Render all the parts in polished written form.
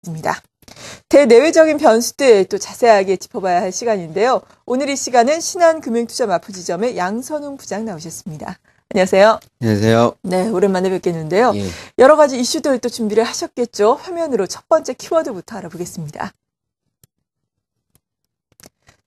알아보겠습니다. 대내외적인 변수들 또 자세하게 짚어봐야 할 시간인데요. 오늘 이 시간은 신한금융투자마포지점의 양선웅 부장 나오셨습니다. 안녕하세요. 안녕하세요. 네, 오랜만에 뵙겠는데요. 예. 여러 가지 이슈들 또 준비를 하셨겠죠. 화면으로 첫 번째 키워드부터 알아보겠습니다.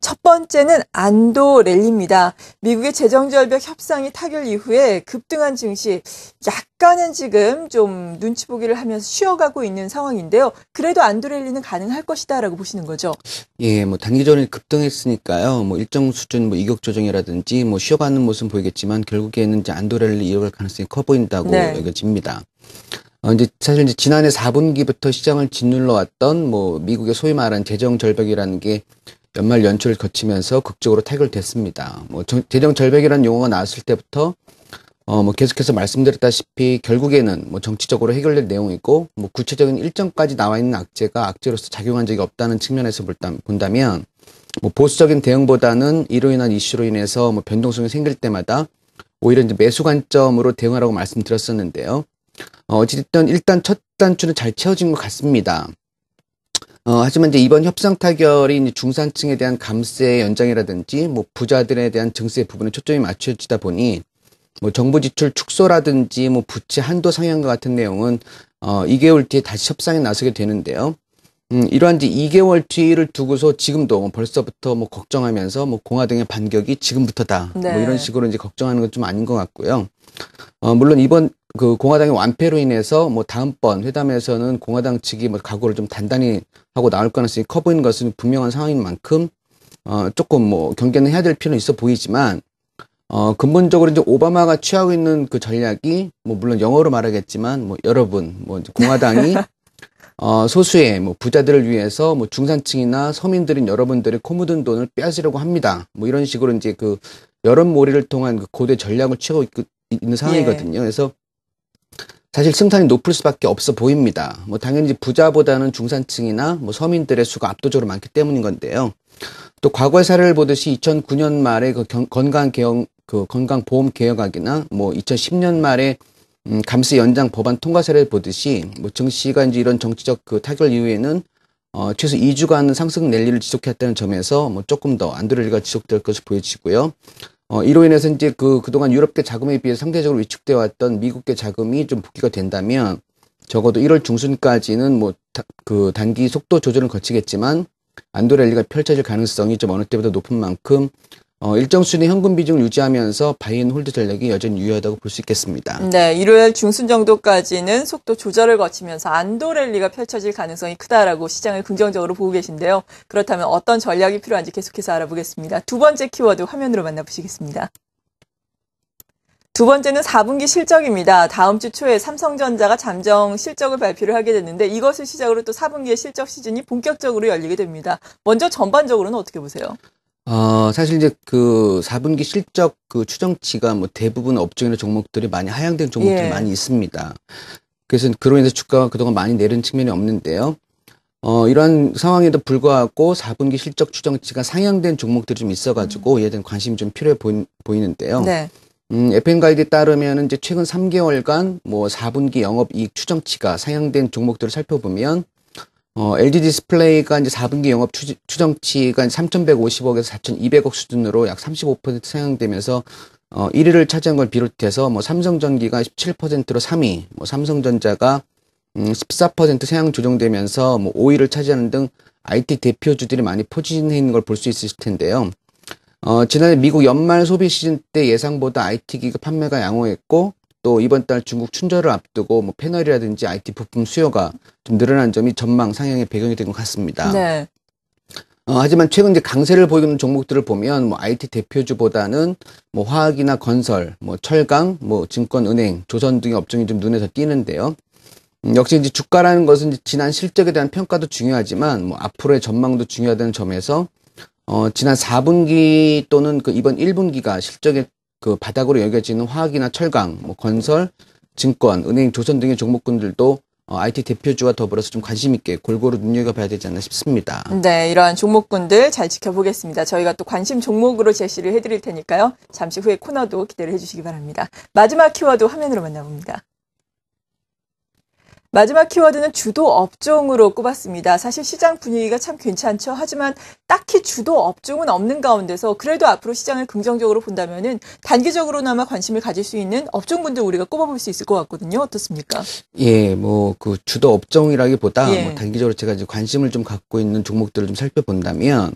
첫 번째는 안도 랠리입니다. 미국의 재정절벽 협상이 타결 이후에 급등한 증시 약간은 지금 좀 눈치 보기를 하면서 쉬어가고 있는 상황인데요. 그래도 안도 랠리는 가능할 것이다라고 보시는 거죠? 예, 단기전에 급등했으니까요. 일정 수준 이격 조정이라든지 쉬어가는 모습 보이겠지만 결국에는 이제 안도 랠리 이어갈 가능성이 커 보인다고 네. 여겨집니다. 사실 지난해 4분기부터 시장을 짓눌러 왔던 미국의 소위 말하는 재정절벽이라는 게 연말 연초를 거치면서 극적으로 타결됐습니다. 재정 절벽이라는 용어가 나왔을 때부터 계속해서 말씀드렸다시피 결국에는 정치적으로 해결될 내용이고 구체적인 일정까지 나와 있는 악재가 악재로서 작용한 적이 없다는 측면에서 본다면 보수적인 대응보다는 이로 인한 이슈로 인해서 변동성이 생길 때마다 오히려 이제 매수 관점으로 대응하라고 말씀드렸었는데요. 어쨌든 일단 첫 단추는 잘 채워진 것 같습니다. 하지만 이제 이번 협상 타결이 이제 중산층에 대한 감세 연장이라든지 부자들에 대한 증세 부분에 초점이 맞춰지다 보니 정부 지출 축소라든지 부채 한도 상향과 같은 내용은 2개월 뒤에 다시 협상에 나서게 되는데요. 이러한 이제 2개월 뒤를 두고서 지금도 벌써부터 걱정하면서 공화당의 반격이 지금부터다. 네. 이런 식으로 이제 걱정하는 건 좀 아닌 것 같고요. 물론 이번 그 공화당의 완패로 인해서 다음번 회담에서는 공화당 측이 각오를 좀 단단히 하고 나올 가능성이 커 보이는 것은 분명한 상황인 만큼 조금 경계는 해야 될 필요는 있어 보이지만 근본적으로 이제 오바마가 취하고 있는 그 전략이 물론 영어로 말하겠지만 여러분 공화당이 소수의 부자들을 위해서 중산층이나 서민들인 여러분들의 코 묻은 돈을 빼앗으려고 합니다. 이런 식으로 이제 그 여론몰이를 통한 그 고대 전략을 취하고 있는 상황이거든요. 예. 그래서 사실 승산이 높을 수밖에 없어 보입니다. 당연히 부자보다는 중산층이나 서민들의 수가 압도적으로 많기 때문인 건데요. 또 과거의 사례를 보듯이 2009년 말에 그 건강보험 개혁안이나 2010년 말에 감세 연장 법안 통과 사례를 보듯이 증시가 이제 이런 정치적 그 타결 이후에는 최소 2주간 상승 랠리를 지속했다는 점에서 조금 더 안도 랠리가 지속될 것으로 보여지고요. 이로 인해서 이제 그동안 유럽계 자금에 비해 상대적으로 위축되어 왔던 미국계 자금이 좀 복귀가 된다면 적어도 1월 중순까지는 그 단기 속도 조절은 거치겠지만 안도 랠리가 펼쳐질 가능성이 좀 어느 때보다 높은 만큼 일정 수준의 현금 비중을 유지하면서 바이앤홀드 전략이 여전히 유효하다고 볼 수 있겠습니다. 네, 1월 중순 정도까지는 속도 조절을 거치면서 안도 랠리가 펼쳐질 가능성이 크다라고 시장을 긍정적으로 보고 계신데요. 그렇다면 어떤 전략이 필요한지 계속해서 알아보겠습니다. 두 번째 키워드 화면으로 만나보시겠습니다. 두 번째는 4분기 실적입니다. 다음 주 초에 삼성전자가 잠정 실적을 발표를 하게 됐는데 이것을 시작으로 또 4분기의 실적 시즌이 본격적으로 열리게 됩니다. 먼저 전반적으로는 어떻게 보세요? 사실 이제 그 4분기 실적 그 추정치가 대부분 업종이나 종목들이 많이 하향된 종목들이 예. 많이 있습니다. 그래서 그로 인해서 주가가 그동안 많이 내린 측면이 없는데요. 이러한 상황에도 불구하고 4분기 실적 추정치가 상향된 종목들이 좀 있어가지고 이에 대한 관심이 좀 필요해 보이는데요. 네. FN가이드에 따르면 이제 최근 3개월간 4분기 영업이익 추정치가 상향된 종목들을 살펴보면 LG 디스플레이가 이제 4분기 영업 추정치가 3,150억에서 4,200억 수준으로 약 35% 상향되면서 1위를 차지한 걸 비롯해서 삼성전기가 17%로 3위, 삼성전자가 14% 상향 조정되면서 5위를 차지하는 등 IT 대표주들이 많이 포진해 있는 걸 볼 수 있을 텐데요. 지난해 미국 연말 소비 시즌 때 예상보다 IT 기기 판매가 양호했고 또 이번 달 중국 춘절을 앞두고 패널이라든지 IT 부품 수요가 좀 늘어난 점이 전망 상향의 배경이 된 것 같습니다. 네. 하지만 최근 이제 강세를 보이는 종목들을 보면 IT 대표주보다는 화학이나 건설, 철강, 증권, 은행, 조선 등의 업종이 좀 눈에 더 띄는데요. 역시 이제 주가라는 것은 이제 지난 실적에 대한 평가도 중요하지만 앞으로의 전망도 중요하다는 점에서 지난 4분기 또는 그 이번 1분기가 실적의 그 바닥으로 여겨지는 화학이나 철강, 건설, 증권, 은행, 조선 등의 종목군들도 IT 대표주와 더불어서 좀 관심 있게 골고루 눈여겨봐야 되지 않나 싶습니다. 네, 이러한 종목군들 잘 지켜보겠습니다. 저희가 또 관심 종목으로 제시를 해드릴 테니까요. 잠시 후에 코너도 기대를 해주시기 바랍니다. 마지막 키워드 화면으로 만나봅니다. 마지막 키워드는 주도 업종으로 꼽았습니다. 사실 시장 분위기가 참 괜찮죠. 하지만 딱히 주도 업종은 없는 가운데서 그래도 앞으로 시장을 긍정적으로 본다면은 단기적으로나마 관심을 가질 수 있는 업종군들 우리가 꼽아볼 수 있을 것 같거든요. 어떻습니까? 예, 뭐 그 주도 업종이라기보다 예. 뭐 단기적으로 제가 이제 관심을 좀 갖고 있는 종목들을 좀 살펴본다면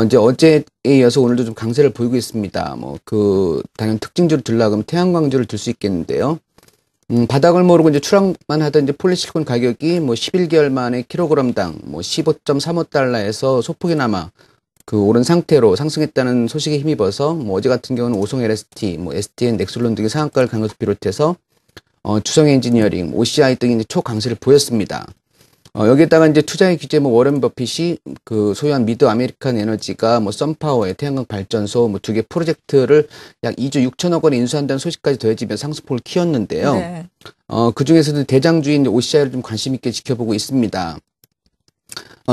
이제 어제에 이어서 오늘도 좀 강세를 보이고 있습니다. 뭐 그 다른 특징주를 들라고 하면 태양광주를 들 수 있겠는데요. 바닥을 모르고 이제 추락만 하던 이제 폴리실리콘 가격이 뭐 11개월 만에 킬로그램당 뭐 15.35달러에서 소폭이나마 그 오른 상태로 상승했다는 소식에 힘입어서 뭐 어제 같은 경우는 오송 LST, 뭐 STN, 넥솔론 등의 상한가를 간 것을 비롯해서 주성 엔지니어링, OCI 등이 이제 초강세를 보였습니다. 여기에다가 이제 투자의 규제 뭐 워런 버핏이 그 소유한 미드 아메리칸 에너지가 뭐 썬파워의 태양광 발전소 뭐 2개 프로젝트를 약 2조 6천억 원에 인수한다는 소식까지 더해지면 상승폭을 키웠는데요. 네. 그 중에서도 대장주인 OCI를 좀 관심 있게 지켜보고 있습니다.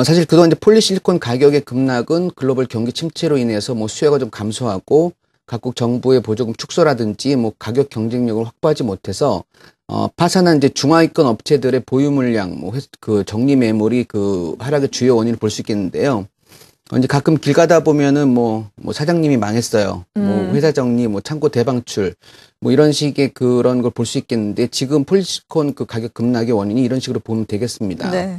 사실 그동안 이제 폴리실리콘 가격의 급락은 글로벌 경기 침체로 인해서 뭐 수요가 좀 감소하고 각국 정부의 보조금 축소라든지 뭐 가격 경쟁력을 확보하지 못해서 파산한 이제 중하위권 업체들의 보유 물량, 그 정리 매물이 그 하락의 주요 원인을 볼 수 있겠는데요. 이제 가끔 길 가다 보면은 뭐 사장님이 망했어요. 뭐 회사 정리, 뭐 창고 대방출, 뭐 이런 식의 그런 걸 볼 수 있겠는데 지금 폴리시콘 그 가격 급락의 원인이 이런 식으로 보면 되겠습니다. 네.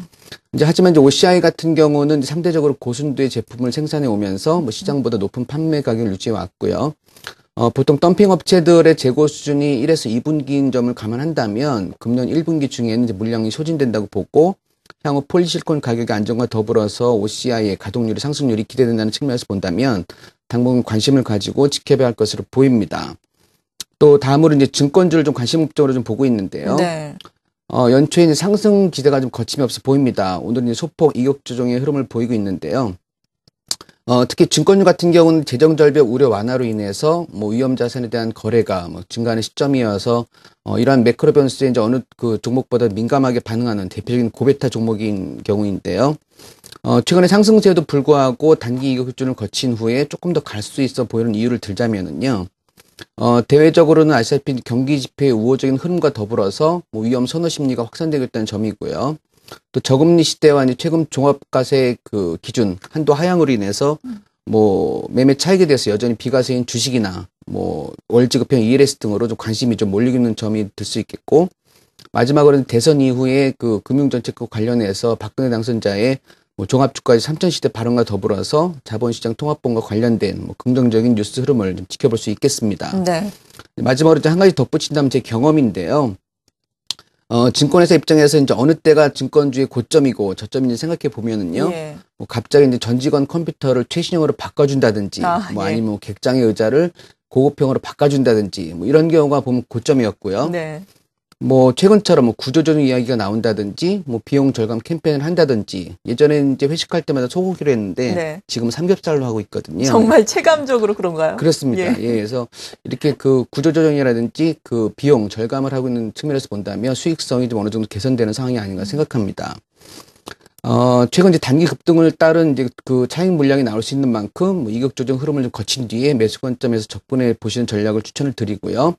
이제 하지만 이제 OCI 같은 경우는 이제 상대적으로 고순도의 제품을 생산해 오면서 뭐 시장보다 높은 판매 가격을 유지해 왔고요. 보통 덤핑 업체들의 재고 수준이 1에서 2분기인 점을 감안한다면 금년 1분기 중에는 이제 물량이 소진된다고 보고 향후 폴리실리콘 가격의 안정과 더불어서 OCI의 가동률이 상승률이 기대된다는 측면에서 본다면 당분 관심을 가지고 지켜봐야 할 것으로 보입니다. 또 다음으로 이제 증권주를 좀 관심적으로 좀 보고 있는데요. 네. 연초에 이제 상승 기대가 좀 거침이 없어 보입니다. 오늘은 이제 소폭 이격 조정의 흐름을 보이고 있는데요. 특히 증권주 같은 경우는 재정 절벽 우려 완화로 인해서 뭐 위험 자산에 대한 거래가 뭐 증가하는 시점이어서 이러한 매크로 변수에 이제 어느 그 종목보다 민감하게 반응하는 대표적인 고베타 종목인 경우인데요. 최근에 상승세에도 불구하고 단기 이격 조정을 거친 후에 조금 더 갈 수 있어 보이는 이유를 들자면은요. 대외적으로는 아시다시피 경기 지표의 우호적인 흐름과 더불어서 뭐 위험 선호 심리가 확산되고 있다는 점이고요. 또 저금리 시대와 이제 최근 종합과세 그 기준 한도 하향으로 인해서 뭐 매매 차익에 대해서 여전히 비과세인 주식이나 뭐 월지급형 ELS 등으로 좀 관심이 좀 몰리고 있는 점이 들 수 있겠고, 마지막으로는 대선 이후에 그 금융정책과 관련해서 박근혜 당선자의 뭐 종합주가지 3,000시대 발언과 더불어서 자본시장 통합본과 관련된 뭐 긍정적인 뉴스 흐름을 좀 지켜볼 수 있겠습니다. 네. 마지막으로 이제 한 가지 덧붙인다면 제 경험인데요. 증권회사 입장에서 이제 어느 때가 증권주의 고점이고 저점인지 생각해 보면은요. 예. 뭐 갑자기 이제 전 직원 컴퓨터를 최신형으로 바꿔준다든지, 뭐 예. 아니면 객장의 의자를 고급형으로 바꿔준다든지, 뭐 이런 경우가 보면 고점이었고요. 네. 뭐 최근처럼 뭐 구조조정 이야기가 나온다든지, 뭐 비용 절감 캠페인을 한다든지, 예전에는 이제 회식할 때마다 소고기로 했는데 네. 지금 삼겹살로 하고 있거든요. 정말 체감적으로 그런가요? 그렇습니다. 예, 그래서 이렇게 그 구조조정이라든지 그 비용 절감을 하고 있는 측면에서 본다면 수익성이 좀 어느 정도 개선되는 상황이 아닌가 생각합니다. 최근 이제 단기 급등을 따른 이제 그 차익 물량이 나올 수 있는 만큼 뭐 이격 조정 흐름을 좀 거친 뒤에 매수 관점에서 접근해 보시는 전략을 추천을 드리고요.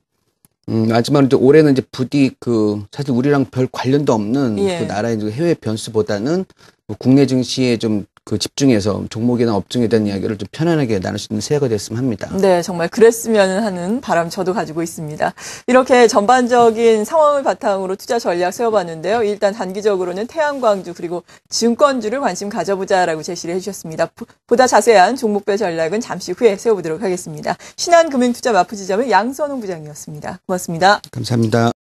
마지막으로 이제 올해는 이제 부디 그 사실 우리랑 별 관련도 없는 예. 그 나라의 해외 변수보다는 뭐 국내 증시에 좀 그 집중해서 종목이나 업종에 대한 이야기를 좀 편안하게 나눌 수 있는 새해가 됐으면 합니다. 네, 정말 그랬으면 하는 바람 저도 가지고 있습니다. 이렇게 전반적인 상황을 바탕으로 투자 전략 세워봤는데요. 일단 단기적으로는 태양광주 그리고 증권주를 관심 가져보자라고 제시를 해주셨습니다. 보다 자세한 종목별 전략은 잠시 후에 세워보도록 하겠습니다. 신한금융투자 마포지점의 양선홍 부장이었습니다. 고맙습니다. 감사합니다.